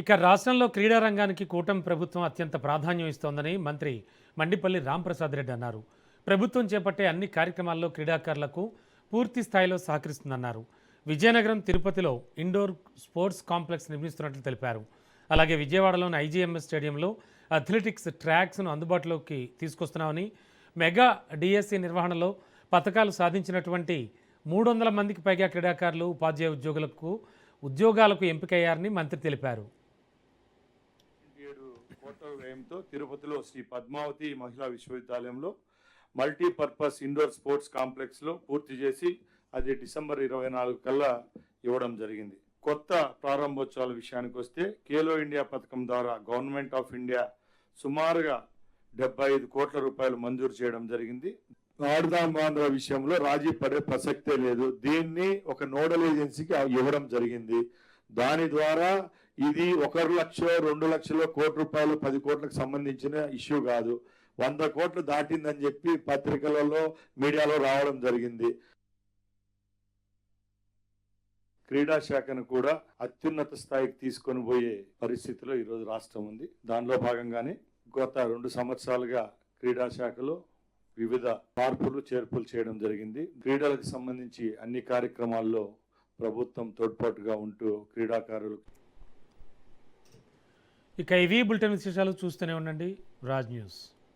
ఇక రాష్ట్రంలో క్రీడా రంగానికి కూటమి ప్రభుత్వం అత్యంత ప్రాధాన్యం ఇస్తోందని మంత్రి మండిపల్లి రాంప్రసాద్ రెడ్డి అన్నారు. ప్రభుత్వం చేపట్టే అన్ని కార్యక్రమాల్లో క్రీడాకారులకు పూర్తి స్థాయిలో సహకరిస్తుందన్నారు. విజయనగరం, తిరుపతిలో ఇండోర్ స్పోర్ట్స్ కాంప్లెక్స్ నిర్మిస్తున్నట్లు తెలిపారు. అలాగే విజయవాడలోని ఐజీఎంఎస్ స్టేడియంలో అథ్లెటిక్స్ ట్రాక్స్ను అందుబాటులోకి తీసుకొస్తున్నామని, మెగా డిఎస్సి నిర్వహణలో పథకాలు సాధించినటువంటి 300 మందికి పైగా క్రీడాకారులు, ఉపాధ్యాయ ఉద్యోగాలకు ఎంపికయ్యారని మంత్రి తెలిపారు. 7 కోట్ల వ్యయంతో తిరుపతిలో శ్రీ పద్మావతి మహిళా విశ్వవిద్యాలయంలో మల్టీపర్పస్ ఇండోర్ స్పోర్ట్స్ కాంప్లెక్స్లో పూర్తి చేసి అది డిసెంబర్ 24 కల్లా ఇవ్వడం జరిగింది. కొత్త ప్రారంభోత్సవాల విషయానికి వస్తే ఖేలో ఇండియా పథకం ద్వారా గవర్నమెంట్ ఆఫ్ ఇండియా సుమారుగా 75 కోట్ల రూపాయలు మంజూరు చేయడం జరిగింది. ఆడుదాం ఆంధ్ర విషయంలో రాజీ పడే ప్రసక్తే లేదు. దీన్ని ఒక నోడల్ ఏజెన్సీకి ఇవ్వడం జరిగింది. దాని ద్వారా ఇది 1 లక్ష 2 లక్షల కోట్ల రూపాయలు 10 కోట్లకు సంబంధించిన ఇష్యూ కాదు. 100 కోట్లు దాటిందని చెప్పి పత్రికలలో మీడియాలో రావడం జరిగింది. క్రీడా శాఖను కూడా అత్యున్నత స్థాయికి తీసుకొని పోయే పరిస్థితిలో ఈరోజు రాష్ట్రం ఉంది. దానిలో భాగంగానే గత 2 సంవత్సరాలుగా క్రీడా శాఖలో వివిధ మార్పులు చేర్పులు చేయడం జరిగింది. క్రీడలకు సంబంధించి అన్ని కార్యక్రమాల్లో ప్రభుత్వం తోడ్పాటుగా ఉంటూ క్రీడాకారులు. ఇక ఇవి బులెటిన్ విశేషాలు చూస్తూనే ఉండండి రాజ్ న్యూస్.